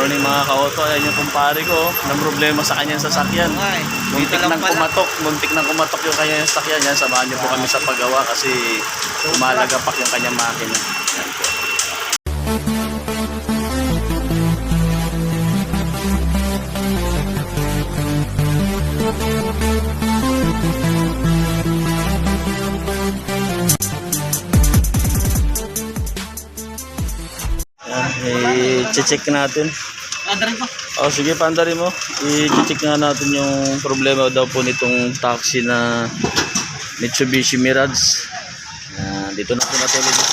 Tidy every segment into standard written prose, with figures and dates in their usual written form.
morning mga ka-auto. Ayan yung kumpare ko, ng problema sa kanyang sasakyan. Muntik nang kumatok yung kanyang sasakyan. Yan, samahan niyo po kami sa paggawa kasi umalagapak yung kanyang makina. Yan po. I-check natin. Oh, sige, pandarin mo. I-check nga natin yung problema daw po nitong taxi na Mitsubishi Mirage. Dito na po natin dito.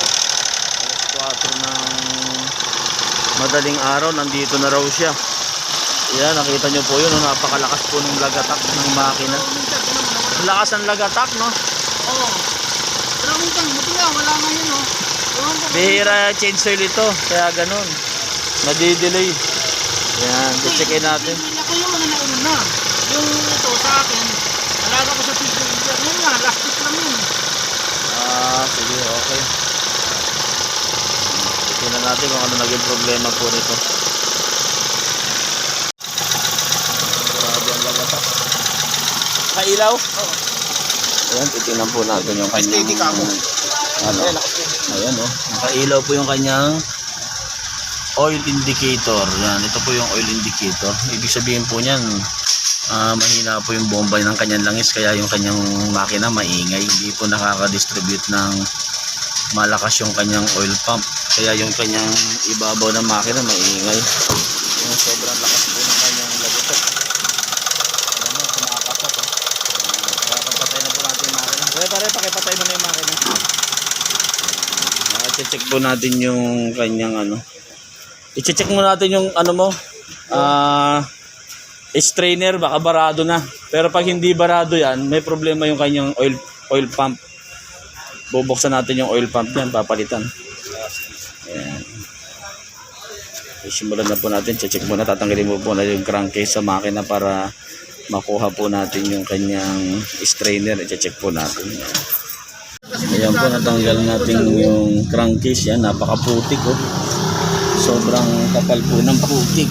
Alas 4 ng madaling araw, nandito na raw siya. Yan, nakita nyo po yun, no? Napakalakas po ng lagatak ng makina. Lakas ng lagatak, no? Oo. Pero minsan, buti nga, wala nga yun, no? Bihira change oil ito, kaya ganun. Nadidelay. Yan, checkin natin. Ako yung mga nauna na. Yung ito sa akin, alaga ko sa picture. Ngayon nga, last week lang yun. Sige, okay. Tingnan natin kung ano naging problema po nito. Grabe ang lagatak. Nakailaw? Oo. Ayan, titingnan po natin yung kanyang... Ayan, oh. Nakailaw po yung kanyang oil indicator. Yan, ito po yung oil indicator. Ibig sabihin po niyan, mahina po yung bomba ng kanyang langis, kaya yung kanyang makina maingay. Hindi po nakaka-distribute ng malakas yung kanyang oil pump. Kaya yung kanyang ibabaw ng makina maingay. Yung sobrang lakas po ng kanyang lagutok. Ayan o, kumakasok. Kaya papatay na po natin yung makina. Pare, pakipatay mo na yung makina. I-check po natin yung kanyang ano. I-check mo natin yung ano mo. Strainer, baka barado na. Pero pag hindi barado yan, may problema yung kanyang oil pump. Bubuksan natin yung oil pump yan, papalitan. Ayan. Simulan na po natin. Check muna, tatanggalin mo po na yung crankcase sa makina para makuha po natin yung kanyang strainer. I-check po natin. Ayan po, natanggal natin yung crankcase. Yan, napakaputik oh. Sobrang kapal po ng putik.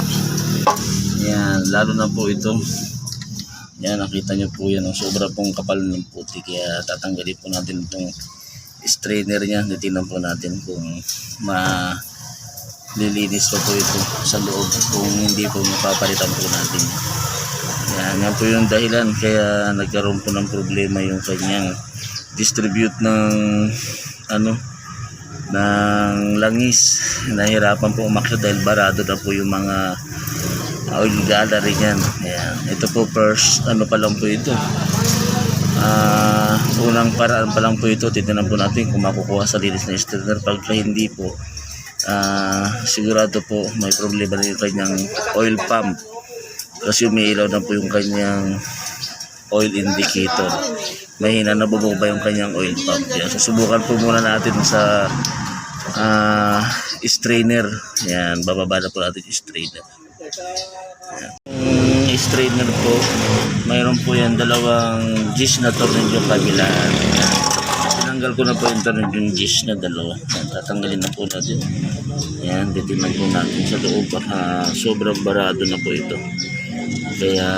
Yan, lalo na po ito. Yan, nakita nyo po yan. Sobra pong kapal ng putik. Kaya tatanggalin po natin itong strainer niya. Titignan po natin kung malilinis pa po ito sa loob. Kung hindi po mapapalitan po natin. Yan po yung dahilan. Kaya nagkaroon po ng problema yung kanyang distribute ng ng langis. Nahirapan po umakyat dahil barado na po yung mga oil gallery niyan. Ayan. Ito po first pa lang po ito. Unang paraan pa lang po ito. Titignan po natin kung makukuha sa linis na strainer. Pagka hindi po, sigurado po may problema na yung kanyang oil pump. Kasi umiilaw na po yung kanyang oil indicator. Mahina na bumaba yung kanyang oil pump. Yan. Susubukan po muna natin sa strainer. Yan, bababa na po natin yung strainer. Yung strainer po, mayroon po yan dalawang gis na tornilyo kabilaan. Tinanggal ko na po yung tornilyo yung gis na dalawa. Yan, tatanggalin na po natin. Yan, titignan po natin sa loob. Sobrang barado na po ito. Kaya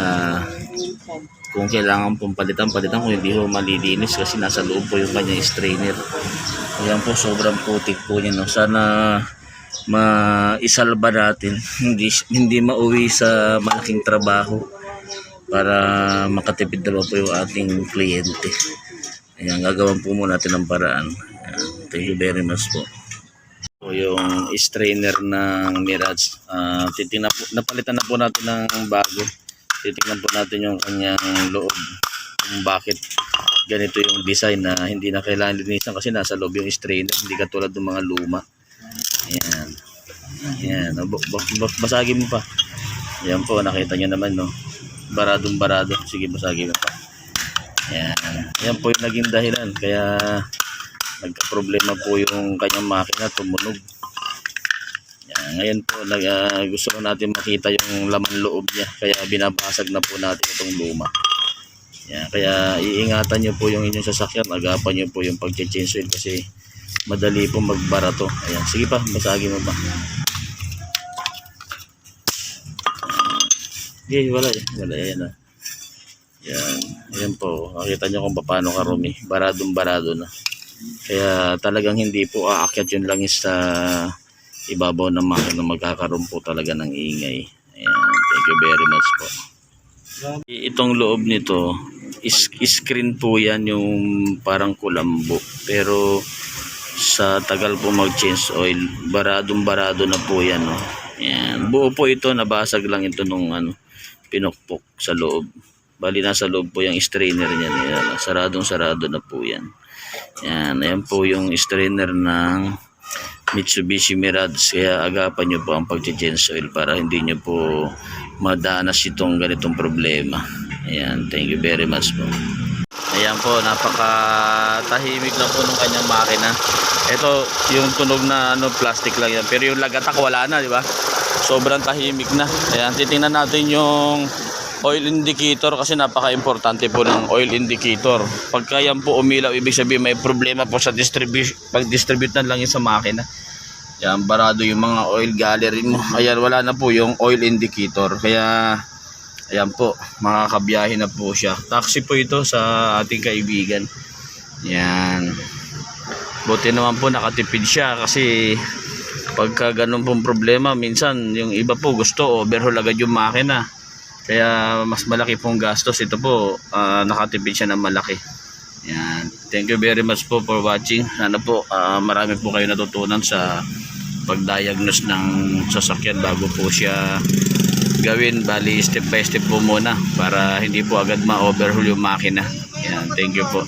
kung kailangan pong palitan kung hindi ho malilinis kasi nasa loob po yung kanyang strainer. Ayan po, sobrang putik po niya, no? Sana maisalba natin, hindi mauwi sa malaking trabaho para makatipid na po yung ating kliyente. Ayan, gagawin po muna natin ng paraan. Ayan, thank you very much po. So, yung strainer ng Mirage, napalitan na po natin ng bago. Titingnan po natin yung kanyang loob, kung bakit ganito yung design na hindi na kailangan linisan kasi nasa loob yung strainer, hindi katulad ng mga luma. Ayan. Ayan. Basagin mo pa. Ayan po, nakita nyo naman, no? Baradong barado. Sige, basagin mo pa. Ayan. Ayan po yung naging dahilan. Kaya nagka-problema po yung kanyang makina, tumunog. Ngayon po gusto ko natin makita yung laman loob niya, kaya binabasag na po natin itong luma. Yan, kaya iingatan nyo po yung inyong sasakyan, agapan nyo po yung pag-change oil kasi madali po magbara to. Ayan, sige pa, basagin mo pa. Hindi, wala eh. Wala yan ah. Yan. Ayan po. Nakita nyo kung paano karumi. Baradong-barado na. Kaya talagang hindi po aakyat yung langis sa ibabaw ng makina. Magkakaroon po talaga ng ingay. Ayan. Thank you very much po. Itong loob nito, screen po yan yung parang kulambo. Pero sa tagal po mag-change oil, baradong-barado na po yan. No? Ayan. Buo po ito, nabasag lang ito nung pinukpok sa loob. Bali nasa loob po yung strainer niya. Ayan, saradong-sarado na po yan. Yan, ayan po yung strainer ng Mitsubishi Mirage. Kaya agapan nyo po ang pag-change oil para hindi nyo po madanas itong ganitong problema. Ayan, thank you very much po. Ayan po, napakatahimik lang po ng kanyang makina. Ito, yung tunog na plastic lang yan. Pero yung lagatak wala na, di ba? Sobrang tahimik na. Ayan, titingnan natin yung oil indicator kasi napaka-importante po ng oil indicator. Pagka yan po umilaw, ibig sabihin may problema po sa pag-distribute na lang sa makina. Yan, barado yung mga oil gallery mo. Ayan, wala na po yung oil indicator. Kaya, ayan po, makakabiyahe na po siya. Taxi po ito sa ating kaibigan. Yan. Buti naman po nakatipid siya kasi pagka ganun pong problema, minsan yung iba po gusto overhaul agad yung makina. Kaya mas malaki pong gastos. Ito po, nakatipid siya ng malaki. Yan. Thank you very much po for watching. Sana po marami po kayo natutunan sa pag-diagnose ng sasakyan bago po siya gawin. Bali step by step po muna para hindi po agad ma-overhaul yung makina. Yan. Thank you po.